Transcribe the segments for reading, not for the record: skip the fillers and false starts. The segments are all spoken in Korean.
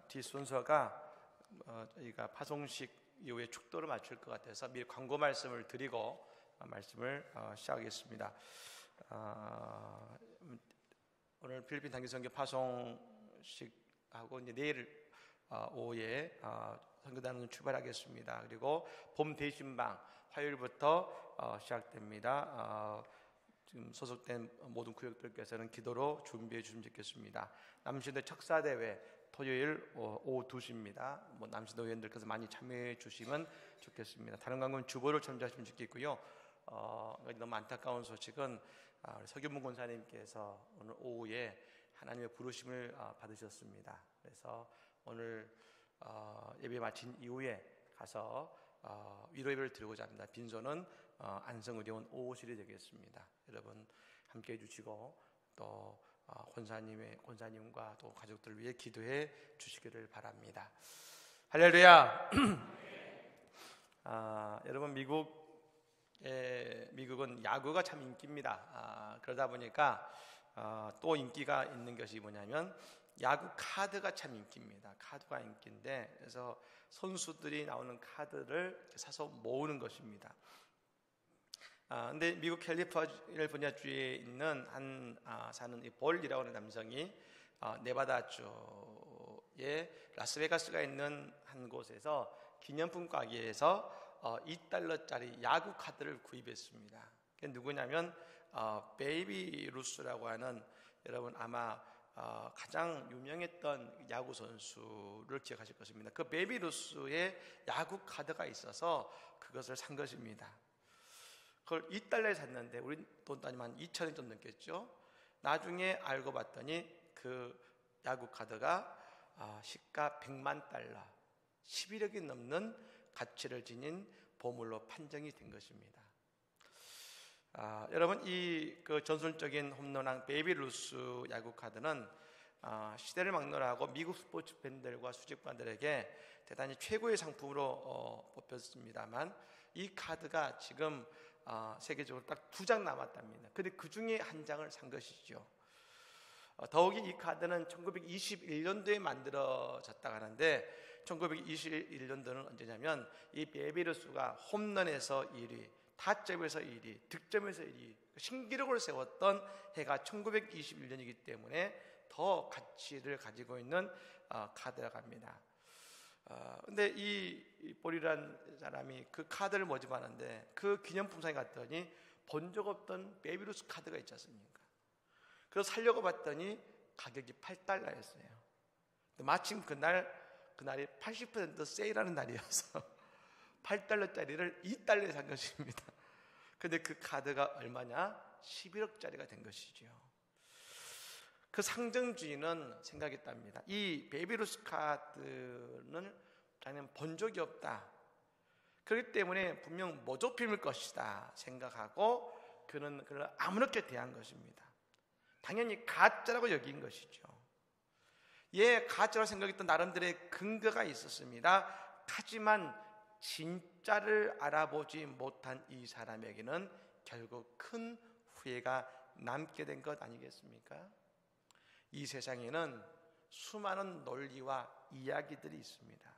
뒷순서가 저희가 파송식 이후에 축도를 맞출 것 같아서 미리 광고 말씀을 드리고 말씀을 시작하겠습니다. 오늘 필리핀 단기선교 파송식하고 이제 내일 오후에 선교단은 출발하겠습니다. 그리고 봄 대신방 화요일부터 시작됩니다. 지금 소속된 모든 구역들께서는 기도로 준비해 주시면 좋겠습니다. 남신들 척사대회 토요일 오후 2시입니다. 남신도 의원들께서 많이 참여해 주시면 좋겠습니다. 다른 관계는 주보를 참조하시면 좋겠고요. 너무 안타까운 소식은 서규문 권사님께서 오늘 오후에 하나님의 부르심을 받으셨습니다. 그래서 오늘 예배 마친 이후에 가서 위로 예배를 드리고자 합니다. 빈소는 안성의료원 5호실이 되겠습니다. 여러분 함께해 주시고 또 권사님과 또 가족들을 위해 기도해 주시기를 바랍니다. 할렐루야. 여러분 미국은 야구가 참 인기입니다. 그러다 보니까 또 인기가 있는 것이 뭐냐면 야구 카드가 참 인기입니다. 카드가 인기인데 그래서 선수들이 나오는 카드를 사서 모으는 것입니다. 근데 미국 캘리포니아주에 있는 사는 이 볼이라고 하는 남성이 네바다주의 라스베가스가 있는 한 곳에서 기념품 가게에서 $2짜리 야구 카드를 구입했습니다. 그게 누구냐면 베이비 루스라고 하는, 여러분 아마 가장 유명했던 야구 선수를 기억하실 것입니다. 그 베이비 루스의 야구 카드가 있어서 그것을 산 것입니다. 그걸 $2에 샀는데 우리 돈 따지면 한 2,000원 좀 넘겠죠. 나중에 알고 봤더니 그 야구 카드가 시가 $1,000,000, 11억이 넘는 가치를 지닌 보물로 판정이 된 것입니다. 여러분 그 전설적인 홈런왕 베이비 루스 야구 카드는 시대를 막론하고 미국 스포츠 팬들과 수집관들에게 대단히 최고의 상품으로 뽑혔습니다만 이 카드가 지금 세계적으로 딱 2장 남았답니다. 근데 그 중에 한 장을 산 것이죠. 더욱이 이 카드는 1921년도에 만들어졌다고 하는데 1921년도는 언제냐면 이 베이비 루스가 홈런에서 1위, 타점에서 1위, 득점에서 1위 신기록을 세웠던 해가 1921년이기 때문에 더 가치를 가지고 있는 카드라고 합니다. 근데 이 볼이라는 사람이 그 카드를 모집하는데 그 기념품상에 갔더니 본 적 없던 베이비 루스 카드가 있지 않습니까? 그래서 살려고 봤더니 가격이 $8였어요. 마침 그날이 80% 세일하는 날이어서 $8짜리를 $2에 산 것입니다. 근데 그 카드가 얼마냐? 11억짜리가 된 것이죠. 그 상정주의는 생각했답니다. 이 베이비루스 카드는 자기는 본 적이 없다. 그렇기 때문에 분명 모조품일 것이다 생각하고 그는 그를 아무렇게 대한 것입니다. 당연히 가짜라고 여긴 것이죠. 가짜라고 생각했던 나름대로의 근거가 있었습니다. 하지만 진짜를 알아보지 못한 이 사람에게는 결국 큰 후회가 남게 된 것 아니겠습니까? 이 세상에는 수많은 논리와 이야기들이 있습니다.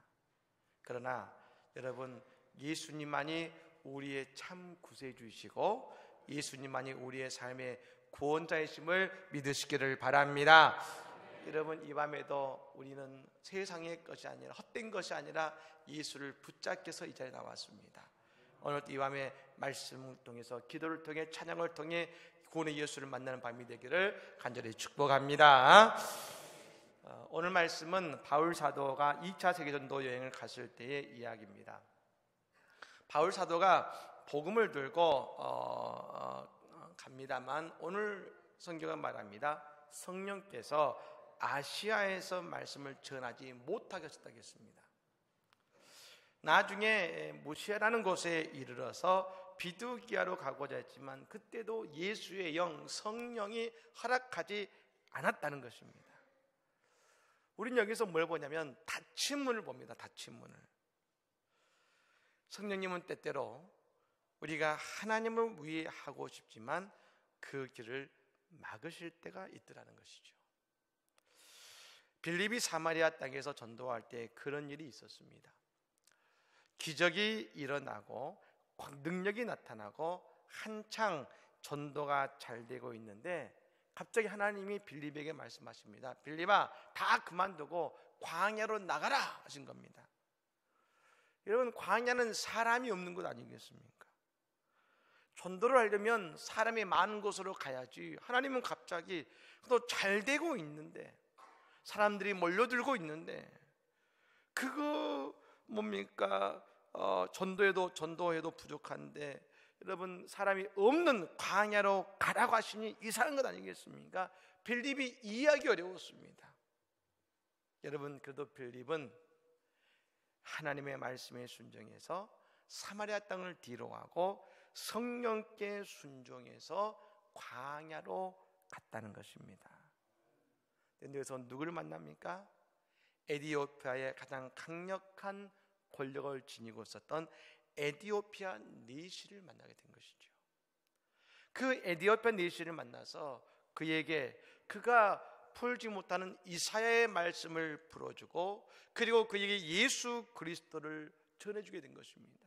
그러나 여러분, 예수님만이 우리의 참 구세주이시고 예수님만이 우리의 삶의 구원자이심을 믿으시기를 바랍니다. 여러분, 이 밤에도 우리는 세상의 것이 아니라 헛된 것이 아니라 예수를 붙잡고서 이 자리에 나왔습니다. 오늘 이 밤에 말씀을 통해서 기도를 통해 찬양을 통해 구원의 예수를 만나는 밤이 되기를 간절히 축복합니다. 오늘 말씀은 바울 사도가 2차 세계전도 여행을 갔을 때의 이야기입니다. 바울 사도가 복음을 들고 갑니다만 오늘 성경은 말합니다. 성령께서 아시아에서 말씀을 전하지 못하게 하셨다고 했습니다. 나중에 무시아라는 곳에 이르러서 비두기아로 가고자 했지만 그때도 예수의 영, 성령이 허락하지 않았다는 것입니다. 우린 여기서 뭘 보냐면 닫힌 문을 봅니다. 닫힌 문을. 성령님은 때때로 우리가 하나님을 위해 하고 싶지만 그 길을 막으실 때가 있더라는 것이죠. 빌립이 사마리아 땅에서 전도할 때 그런 일이 있었습니다. 기적이 일어나고 능력이 나타나고 한창 전도가 잘 되고 있는데 갑자기 하나님이 빌립에게 말씀하십니다. 빌립아, 다 그만두고 광야로 나가라 하신 겁니다. 여러분, 광야는 사람이 없는 곳 아니겠습니까? 전도를 하려면 사람이 많은 곳으로 가야지. 하나님은 갑자기 또 잘 되고 있는데, 사람들이 몰려들고 있는데, 그거 뭡니까? 전도해도 부족한데, 여러분, 사람이 없는 광야로 가라고 하시니 이상한 것 아니겠습니까? 빌립이 이해하기 어려웠습니다. 여러분, 그래도 빌립은 하나님의 말씀에 순종해서 사마리아 땅을 뒤로하고 성령께 순종해서 광야로 갔다는 것입니다. 그런데 여기서 누구를 만납니까? 에티오피아의 가장 강력한 권력을 지니고 있었던 에티오피아 내시를 만나게 된 것이죠. 그 에티오피아 내시를 만나서 그에게 그가 풀지 못하는 이사야의 말씀을 풀어주고, 그리고 그에게 예수 그리스도를 전해주게 된 것입니다.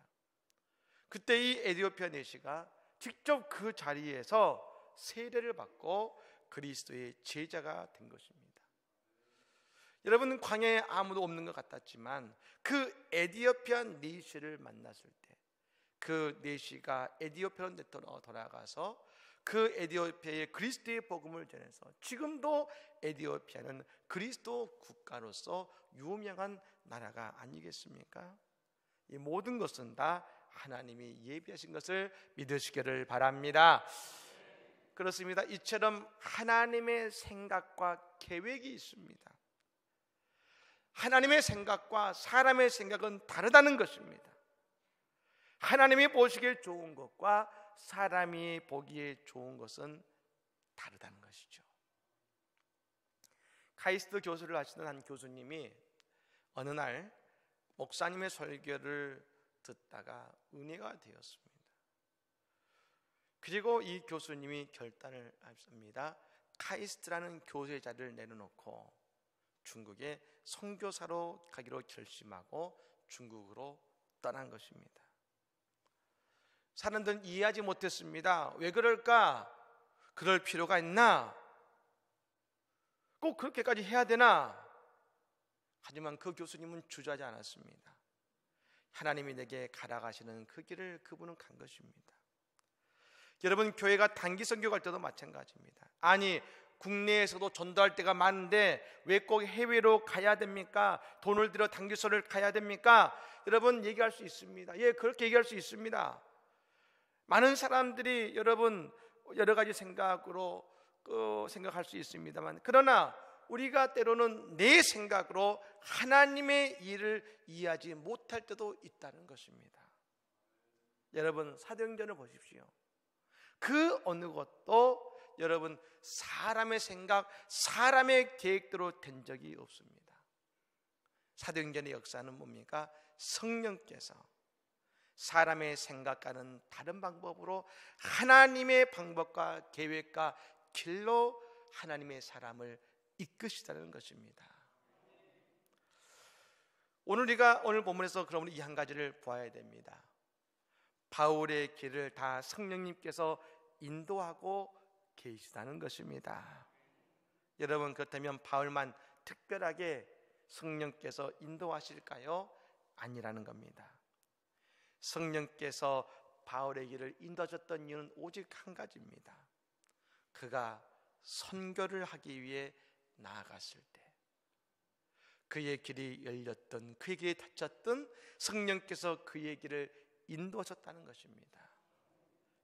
그때 이 에티오피아 내시가 직접 그 자리에서 세례를 받고 그리스도의 제자가 된 것입니다. 여러분, 광야에 아무도 없는 것 같았지만 그 에티오피아 내시를 만났을 때 그 내시가 에티오피아로 돌아가서 그 에티오피아에 그리스도의 복음을 전해서 지금도 에티오피아는 그리스도 국가로서 유명한 나라가 아니겠습니까? 이 모든 것은 다 하나님이 예비하신 것을 믿으시기를 바랍니다. 그렇습니다. 이처럼 하나님의 생각과 계획이 있습니다. 하나님의 생각과 사람의 생각은 다르다는 것입니다. 하나님이 보시기에 좋은 것과 사람이 보기에 좋은 것은 다르다는 것이죠. 카이스트 교수를 하시던 한 교수님이 어느 날 목사님의 설교를 듣다가 은혜가 되었습니다. 그리고 이 교수님이 결단을 했습니다. 카이스트라는 교수의 자리를 내려놓고 중국에 선교사로 가기로 결심하고 중국으로 떠난 것입니다. 사람들은 이해하지 못했습니다. 왜 그럴까? 그럴 필요가 있나? 꼭 그렇게까지 해야 되나? 하지만 그 교수님은 주저하지 않았습니다. 하나님이 내게 가라 가시는 그 길을 그분은 간 것입니다. 여러분, 교회가 단기 선교 갈 때도 마찬가지입니다. 아니, 국내에서도 전도할 때가 많은데 왜 꼭 해외로 가야 됩니까? 돈을 들여 단기선을 가야 됩니까? 여러분, 얘기할 수 있습니다. 예, 그렇게 얘기할 수 있습니다. 많은 사람들이 여러분 여러 가지 생각으로 생각할 수 있습니다만, 그러나 우리가 때로는 내 생각으로 하나님의 일을 이해하지 못할 때도 있다는 것입니다. 여러분, 사도행전을 보십시오. 그 어느 것도 여러분 사람의 생각, 사람의 계획대로 된 적이 없습니다. 사도행전의 역사는 뭡니까? 성령께서 사람의 생각과는 다른 방법으로 하나님의 방법과 계획과 길로 하나님의 사람을 이끄시다는 것입니다. 오늘 본문에서 그러면 이 한 가지를 보아야 됩니다. 바울의 길을 다 성령님께서 인도하고 계시다는 것입니다. 여러분, 그렇다면 바울만 특별하게 성령께서 인도하실까요? 아니라는 겁니다. 성령께서 바울의 길을 인도하셨던 이유는 오직 한 가지입니다. 그가 선교를 하기 위해 나아갔을 때 그의 길이 열렸던, 그의 길이 닫혔던 성령께서 그의 길을 인도하셨다는 것입니다.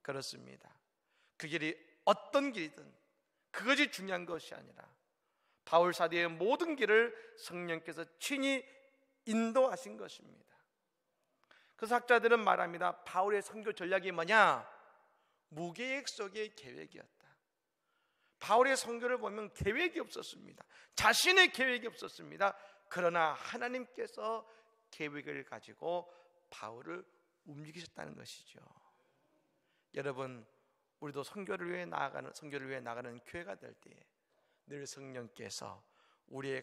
그렇습니다. 그 길이 어떤 길이든 그것이 중요한 것이 아니라 바울 사도의 모든 길을 성령께서 친히 인도하신 것입니다. 그래서 학자들은 말합니다. 바울의 선교 전략이 뭐냐? 무계획 속의 계획이었다. 바울의 선교를 보면 계획이 없었습니다. 자신의 계획이 없었습니다. 그러나 하나님께서 계획을 가지고 바울을 움직이셨다는 것이죠. 여러분, 우리도 선교를 위해 나아가는 교회가 될 때에 늘 성령께서 우리의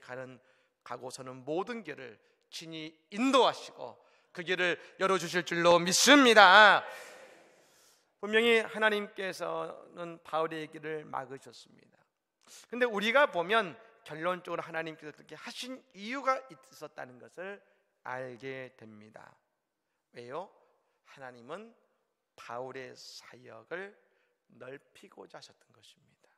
가고서는 모든 길을 친히 인도하시고 그 길을 열어주실 줄로 믿습니다. 분명히 하나님께서는 바울의 길을 막으셨습니다. 그런데 우리가 보면 결론적으로 하나님께서 그렇게 하신 이유가 있었다는 것을 알게 됩니다. 왜요? 하나님은 바울의 사역을 넓히고자 하셨던 것입니다.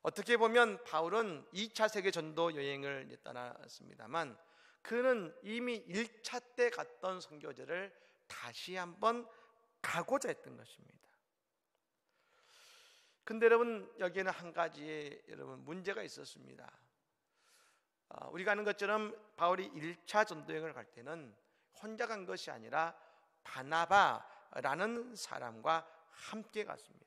어떻게 보면 바울은 2차 세계 전도 여행을 떠났습니다만 그는 이미 1차 때 갔던 선교지를 다시 한번 가고자 했던 것입니다. 근데 여러분, 여기에는 한 가지 문제가 있었습니다. 우리가 아는 것처럼 바울이 1차 전도여행을 갈 때는 혼자 간 것이 아니라 바나바라는 사람과 함께 갔습니다.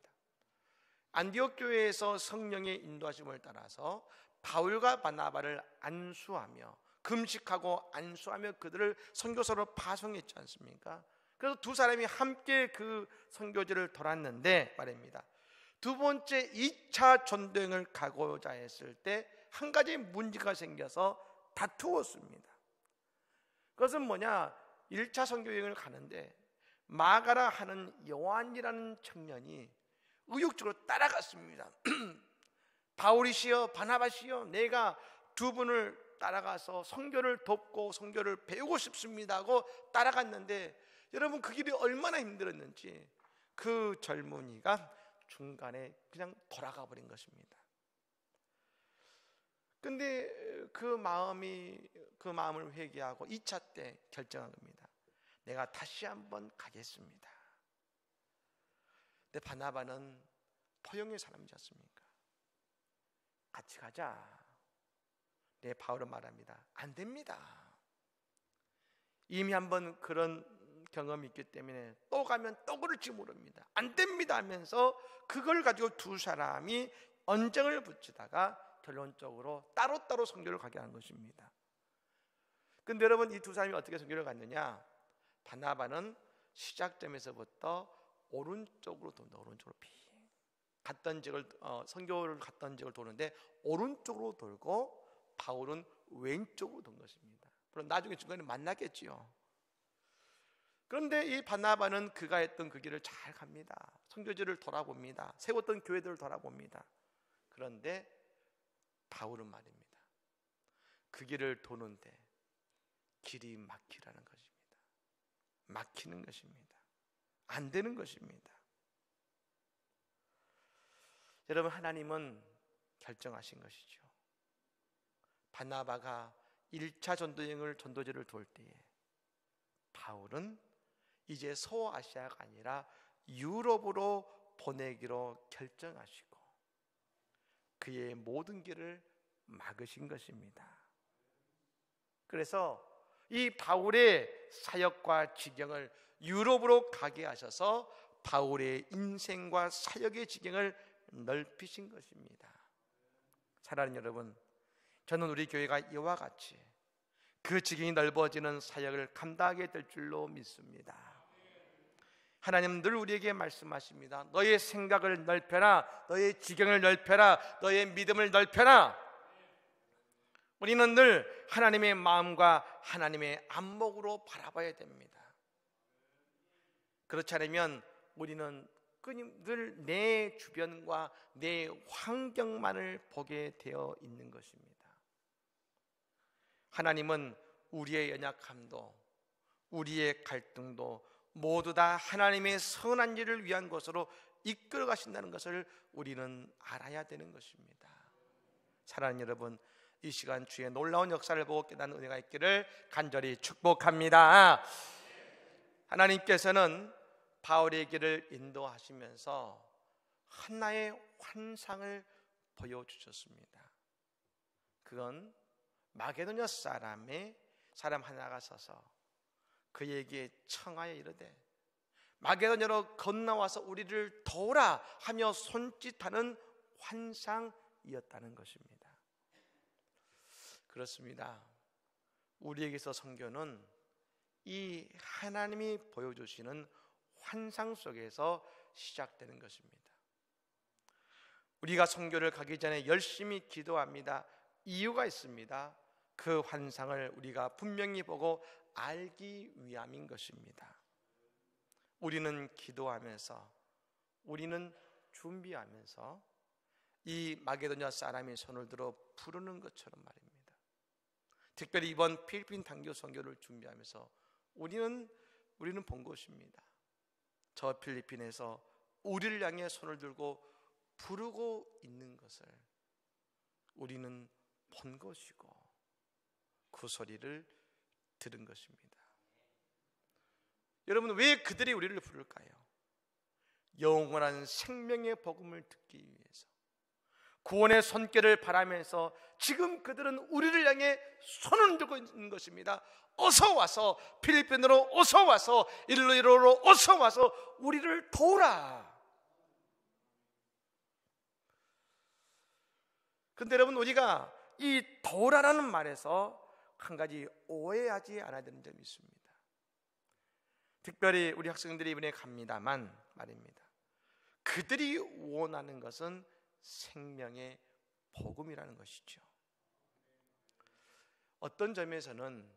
안디옥 교회에서 성령의 인도하심을 따라서 바울과 바나바를 안수하며 금식하고 안수하며 그들을 선교사로 파송했지 않습니까? 그래서 두 사람이 함께 그 선교지를 돌았는데 말입니다. 두 번째 2차 전도여행을 가고자 했을 때 한 가지 문제가 생겨서 다투었습니다. 그것은 뭐냐? 1차 선교여행을 가는데 마가라 하는 요한이라는 청년이 의욕적으로 따라갔습니다. 바울이시여 바나바시여 내가 두 분을 따라가서 선교를 돕고 선교를 배우고 싶습니다 하고 따라갔는데 여러분 그 길이 얼마나 힘들었는지 그 젊은이가 중간에 그냥 돌아가 버린 것입니다. 근데 그 마음을 회개하고 2차 때 결정한 겁니다. 내가 다시 한번 가겠습니다. 근데 바나바는 포용의 사람이지 않습니까? 같이 가자. 네, 바울은 말합니다. 안 됩니다. 이미 한번 그런 경험이 있기 때문에 또 가면 또 그럴지 모릅니다. 안 됩니다 하면서 그걸 가지고 두 사람이 언쟁을 붙이다가 결론적으로 따로따로 선교를 가게 한 것입니다. 근데 여러분 이 두 사람이 어떻게 선교를 갔느냐? 바나바는 시작점에서부터 오른쪽으로 돈다. 오른쪽으로 갔던 지역을 선교를 갔던 지역을 도는데 오른쪽으로 돌고 바울은 왼쪽으로 돈 것입니다. 물론 나중에 중간에 만나겠지요. 그런데 이 바나바는 그가 했던 그 길을 잘 갑니다. 선교지를 돌아봅니다. 세웠던 교회들을 돌아봅니다. 그런데 바울은 말입니다. 그 길을 도는데 길이 막히라는 것입니다. 막히는 것입니다. 안 되는 것입니다. 여러분 하나님은 결정하신 것이죠. 바나바가 1차 전도지를 돌 때에 바울은 이제 소아시아가 아니라 유럽으로 보내기로 결정하시고 그의 모든 길을 막으신 것입니다. 그래서 이 바울의 사역과 지경을 유럽으로 가게 하셔서 바울의 인생과 사역의 지경을 넓히신 것입니다. 사랑하는 여러분, 저는 우리 교회가 이와 같이 그 지경이 넓어지는 사역을 감당하게 될 줄로 믿습니다. 하나님 늘 우리에게 말씀하십니다. 너의 생각을 넓혀라, 너의 지경을 넓혀라, 너의 믿음을 넓혀라. 우리는 늘 하나님의 마음과 하나님의 안목으로 바라봐야 됩니다. 그렇지 않으면 우리는 늘 내 주변과 내 환경만을 보게 되어 있는 것입니다. 하나님은 우리의 연약함도 우리의 갈등도 모두 다 하나님의 선한 일을 위한 것으로 이끌어 가신다는 것을 우리는 알아야 되는 것입니다. 사랑하는 여러분, 이 시간 주의 놀라운 역사를 보고 깨닫는 은혜가 있기를 간절히 축복합니다. 하나님께서는 바울의 길을 인도하시면서 하나의 환상을 보여주셨습니다. 그건 마게도냐 사람 하나가 서서 그에게 청하여 이르되 마게도냐로 건너와서 우리를 도우라 하며 손짓하는 환상이었다는 것입니다. 그렇습니다. 우리에게서 선교는 이 하나님이 보여주시는 환상 속에서 시작되는 것입니다. 우리가 선교를 가기 전에 열심히 기도합니다. 이유가 있습니다. 그 환상을 우리가 분명히 보고 알기 위함인 것입니다. 우리는 기도하면서, 우리는 준비하면서 이 마게도냐 사람이 손을 들어 부르는 것처럼 말입니다. 특별히 이번 필리핀 단교 선교를 준비하면서 우리는 본 것입니다. 저 필리핀에서 우리를 향해 손을 들고 부르고 있는 것을 우리는 본 것이고 그 소리를 들은 것입니다. 여러분, 왜 그들이 우리를 부를까요? 영원한 생명의 복음을 듣기 위해서, 구원의 손길을 바라면서 지금 그들은 우리를 향해 손을 들고 있는 것입니다. 어서 와서, 필리핀으로 어서 와서, 일로이로로 어서 와서 우리를 도우라. 그런데 여러분, 우리가 이 도우라라는 말에서 한 가지 오해하지 않아야 되는 점이 있습니다. 특별히 우리 학생들이 이번에 갑니다만 말입니다. 그들이 원하는 것은 생명의 복음이라는 것이죠. 어떤 점에서는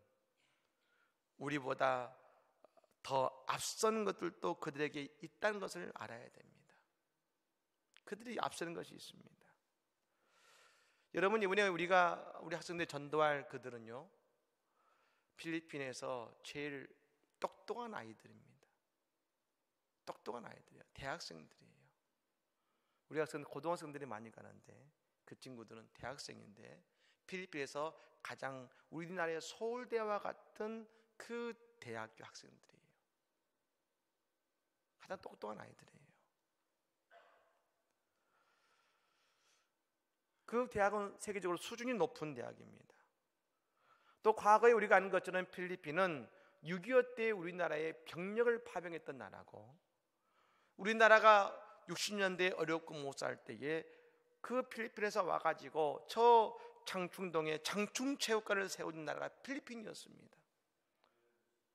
우리보다 더 앞선 것들도 그들에게 있다는 것을 알아야 됩니다. 그들이 앞서는 것이 있습니다. 여러분, 이번에 우리 학생들 전도할 그들은요, 필리핀에서 제일 똑똑한 아이들입니다. 똑똑한 아이들이에요. 대학생들이에요. 우리 학생들 고등학생들이 많이 가는데 그 친구들은 대학생인데 필리핀에서 가장 우리나라의 서울대와 같은 그 대학교 학생들이에요. 가장 똑똑한 아이들이에요. 그 대학은 세계적으로 수준이 높은 대학입니다. 또 과거에 우리가 아는 것처럼 필리핀은 6.25 때 우리나라에 병력을 파병했던 나라고, 우리나라가 60년대에 어렵고 못 살 때에 그 필리핀에서 와가지고 저 장충동에 장충체육관을 세운 나라가 필리핀이었습니다.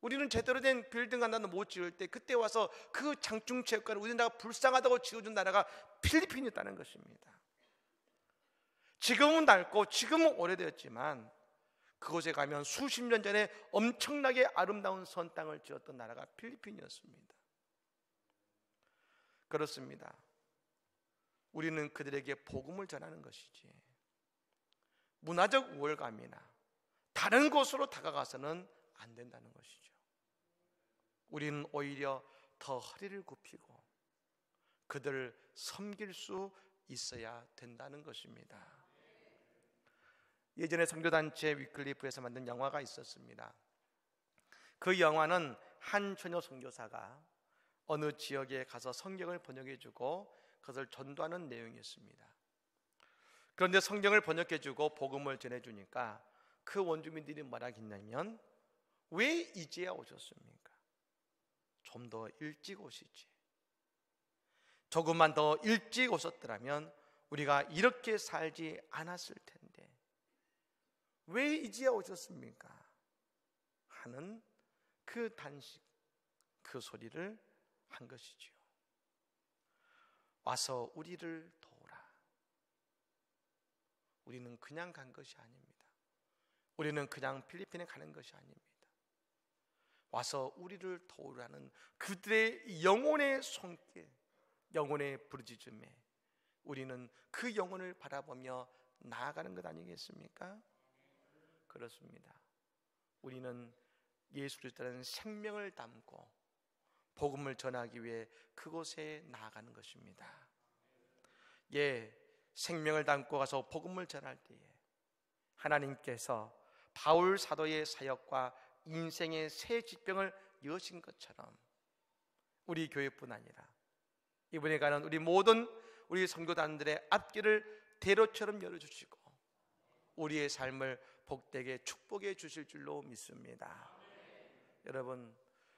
우리는 제대로 된 빌딩 하나도 못 지을 때 그때 와서 그 장충체육관을 우리나라가 불쌍하다고 지어준 나라가 필리핀이었다는 것입니다. 지금은 낡고 지금은 오래되었지만 그곳에 가면 수십 년 전에 엄청나게 아름다운 선 땅을 지었던 나라가 필리핀이었습니다. 그렇습니다. 우리는 그들에게 복음을 전하는 것이지 문화적 우월감이나 다른 곳으로 다가가서는 안 된다는 것이죠. 우리는 오히려 더 허리를 굽히고 그들을 섬길 수 있어야 된다는 것입니다. 예전에 선교단체 위클리프에서 만든 영화가 있었습니다. 그 영화는 한 처녀 선교사가 어느 지역에 가서 성경을 번역해주고 그것을 전도하는 내용이었습니다. 그런데 성경을 번역해주고 복음을 전해주니까 그 원주민들이 뭐라 했냐면, 왜 이제야 오셨습니까? 좀 더 일찍 오시지. 조금만 더 일찍 오셨더라면 우리가 이렇게 살지 않았을 텐데 왜 이제야 오셨습니까? 하는 그 단식, 그 소리를 한 것이지요. 와서 우리를 도우라. 우리는 그냥 간 것이 아닙니다. 우리는 그냥 필리핀에 가는 것이 아닙니다. 와서 우리를 도우라는 그들의 영혼의 손길, 영혼의 부르짖음에 우리는 그 영혼을 바라보며 나아가는 것 아니겠습니까? 그렇습니다. 우리는 예수 그리스도라는 생명을 담고 복음을 전하기 위해 그곳에 나아가는 것입니다. 생명을 담고 가서 복음을 전할 때에 하나님께서 바울 사도의 사역과 인생의 새 지평을 여신 것처럼 우리 교회뿐 아니라 이번에 가는 우리 모든 우리 선교단들의 앞길을 대로처럼 열어주시고 우리의 삶을 복되게 축복해 주실 줄로 믿습니다. 여러분,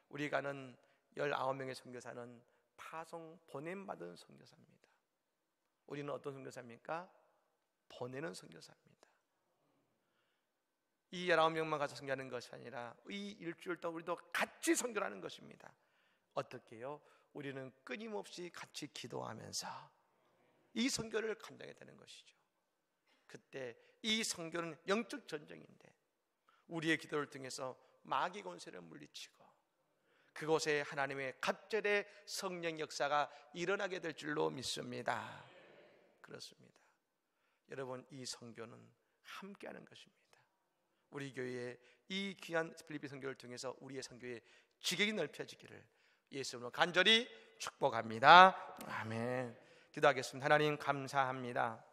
우리 가는 19명의 선교사는 파송 보냄받은 선교사입니다. 우리는 어떤 선교사입니까? 보내는 선교사입니다. 이 19명만 가서 선교하는 것이 아니라 이 일주일 동안 우리도 같이 선교하는 것입니다. 어떻게 해요? 우리는 끊임없이 같이 기도하면서 이 선교를 감당해야 되는 것이죠. 그때 이 선교는 영적 전쟁인데 우리의 기도를 통해서 마귀 권세를 물리치고 그곳에 하나님의 갑절의 성령 역사가 일어나게 될 줄로 믿습니다. 그렇습니다. 여러분, 이 선교는 함께하는 것입니다. 우리 교회의 이 귀한 필리핀 선교를 통해서 우리의 선교의 지경이 넓혀지기를 예수님으로 간절히 축복합니다. 아멘. 기도하겠습니다. 하나님 감사합니다.